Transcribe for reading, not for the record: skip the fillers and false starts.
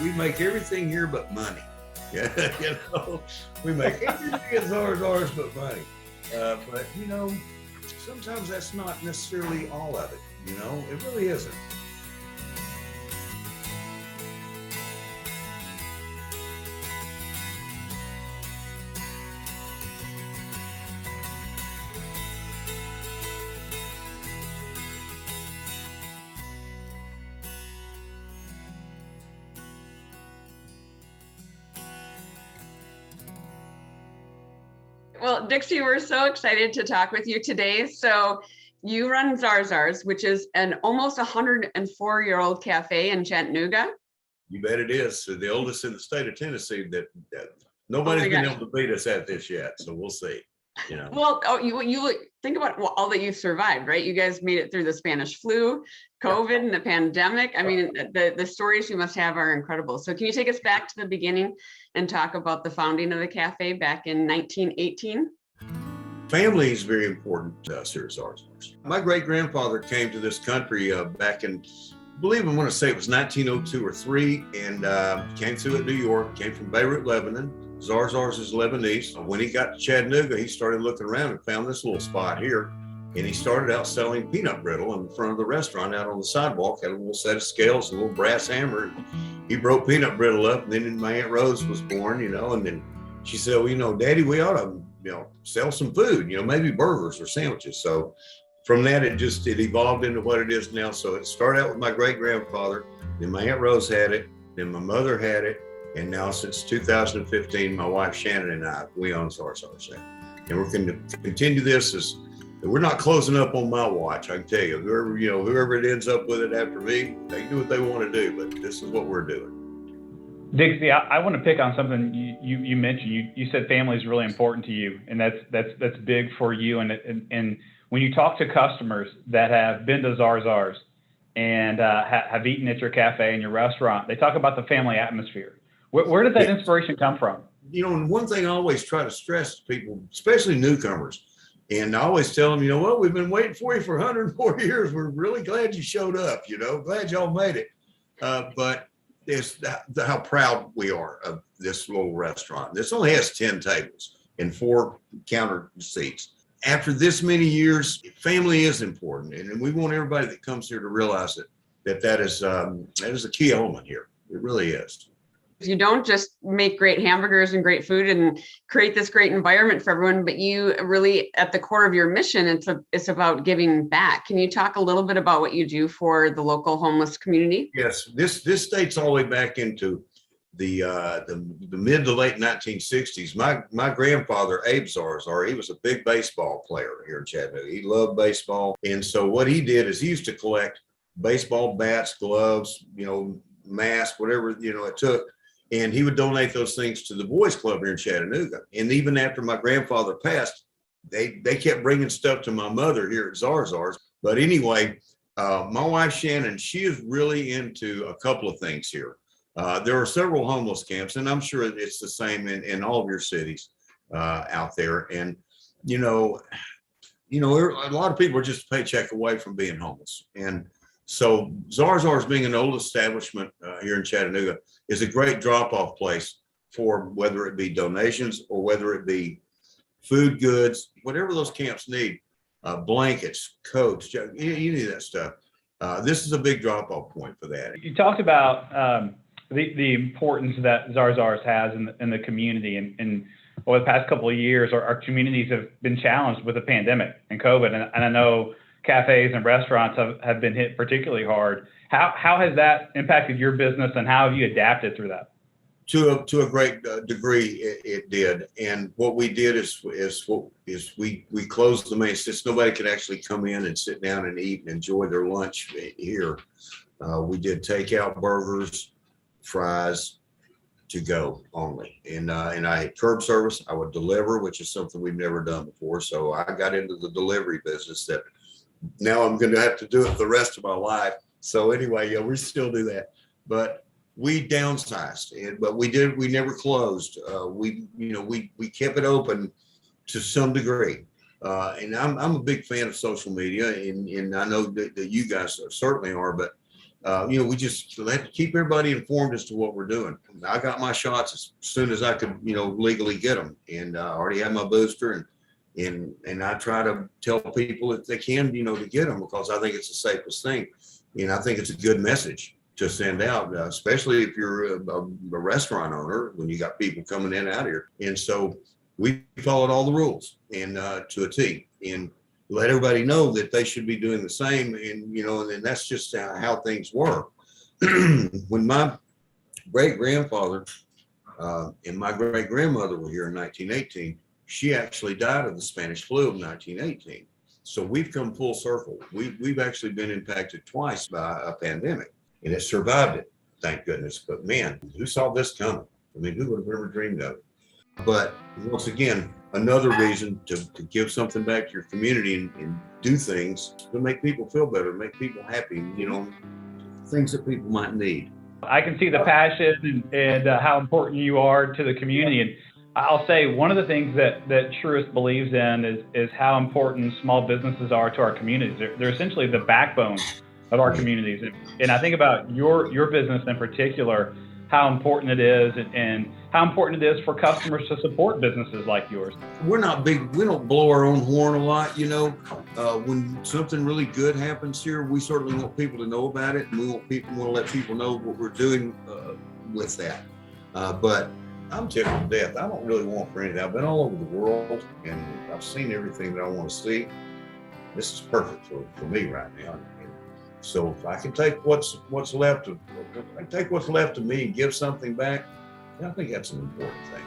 We make everything here but money. Yeah, we make everything at Zarzours but money. But sometimes that's not necessarily all of it. It really isn't. Well, Dixie, we're so excited to talk with you today. So you run Zarzours, which is an almost 104-year-old cafe in Chattanooga. You bet it is. So the oldest in the state of Tennessee that nobody's been able to beat us at this yet. So we'll see. Well, you think about all that you've survived, right? You guys made it through the Spanish flu, COVID, and the pandemic. I mean, the stories you must have are incredible. So can you take us back to the beginning and talk about the founding of the cafe back in 1918? Family is very important to us here at Zarzours. My great-grandfather came to this country back in, I want to say it was 1902 or 3, and came through at New York, came from Beirut, Lebanon. Zarzours is Lebanese. When he got to Chattanooga, he started looking around and found this little spot here. And he started out selling peanut brittle in front of the restaurant out on the sidewalk, had a little set of scales, a little brass hammer. He broke peanut brittle up, and then my Aunt Rose was born, and then she said, well, Daddy, we ought to, sell some food, maybe burgers or sandwiches. So from that, it evolved into what it is now. So it started out with my great-grandfather, then my Aunt Rose had it, then my mother had it, and now since 2015, my wife Shannon and we own Zarzours. And we're going to continue this. We're not closing up on my watch, I can tell you. Whoever it ends up with it after me, they do what they want to do, but this is what we're doing. Dixie, I want to pick on something you mentioned. You said family is really important to you, and that's big for you. And when you talk to customers that have been to Zarzours and have eaten at your cafe and your restaurant, they talk about the family atmosphere. Where did that inspiration come from? One thing I always try to stress to people, especially newcomers, and I always tell them, we've been waiting for you for 104 years. We're really glad you showed up, glad y'all made it. But it's how proud we are of this little restaurant. This only has 10 tables and 4 counter seats. After this many years, family is important. And we want everybody that comes here to realize that is a key element here. It really is. You don't just make great hamburgers and great food and create this great environment for everyone, but you really, at the core of your mission, it's about giving back. Can you talk a little bit about what you do for the local homeless community? Yes, this dates all the way back into the mid to late 1960s. My grandfather, Abe Zarzour, he was a big baseball player here in Chattanooga. He loved baseball, and so what he did is he used to collect baseball bats, gloves, masks, whatever it took. And he would donate those things to the boys club here in Chattanooga. And even after my grandfather passed, they kept bringing stuff to my mother here at Zarzours. But anyway, my wife Shannon, she is really into a couple of things here. There are several homeless camps, and I'm sure it's the same in all of your cities out there. And a lot of people are just a paycheck away from being homeless. And so Zarzours, being an old establishment here in Chattanooga, is a great drop-off place for whether it be donations or whether it be food goods, whatever those camps need, blankets, coats, any of that stuff. This is a big drop-off point for that. You talked about the importance that Zarzours has in the community, and over the past couple of years, our communities have been challenged with the pandemic and COVID, and I know cafes and restaurants have been hit particularly hard. How has that impacted your business, and how have you adapted through that? To a great degree, it did. And what we did is we closed the main, since nobody could actually come in and sit down and eat and enjoy their lunch here. We did takeout, burgers, fries, to go only. And I had curb service. I would deliver, which is something we've never done before. So I got into the delivery business that now I'm going to have to do it the rest of my life. So anyway, we still do that, but we downsized, but we never closed. We kept it open to some degree. And I'm a big fan of social media, and I know that you guys certainly are, but We just have to keep everybody informed as to what we're doing. I got my shots as soon as I could, legally get them, and I already have my booster, and I try to tell people if they can, to get them, because I think it's the safest thing, and I think it's a good message to send out, especially if you're a restaurant owner, when you got people coming in and out here. And so we followed all the rules and to a T, and let everybody know that they should be doing the same. And that's just how things were. When my great grandfather and my great grandmother were here in 1918, she actually died of the Spanish flu of 1918. So we've come full circle. We've actually been impacted twice by a pandemic, and it survived it, thank goodness. But man, who saw this coming? I mean, who would have ever dreamed of it? But once again, another reason to give something back to your community and do things to make people feel better, make people happy, things that people might need. I can see the passion and how important you are to the community. And I'll say one of the things that Truist believes in is how important small businesses are to our communities. They're essentially the backbone of our communities. And I think about your business in particular, how important it is, and how important it is for customers to support businesses like yours. We're not big, we don't blow our own horn a lot, when something really good happens here, we certainly want people to know about it, and we want to let people know what we're doing with that. But I'm tickled to death. I don't really want for anything. I've been all over the world, and I've seen everything that I want to see. This is perfect for me right now. So if I can take what's left of me and give something back, I think that's an important thing.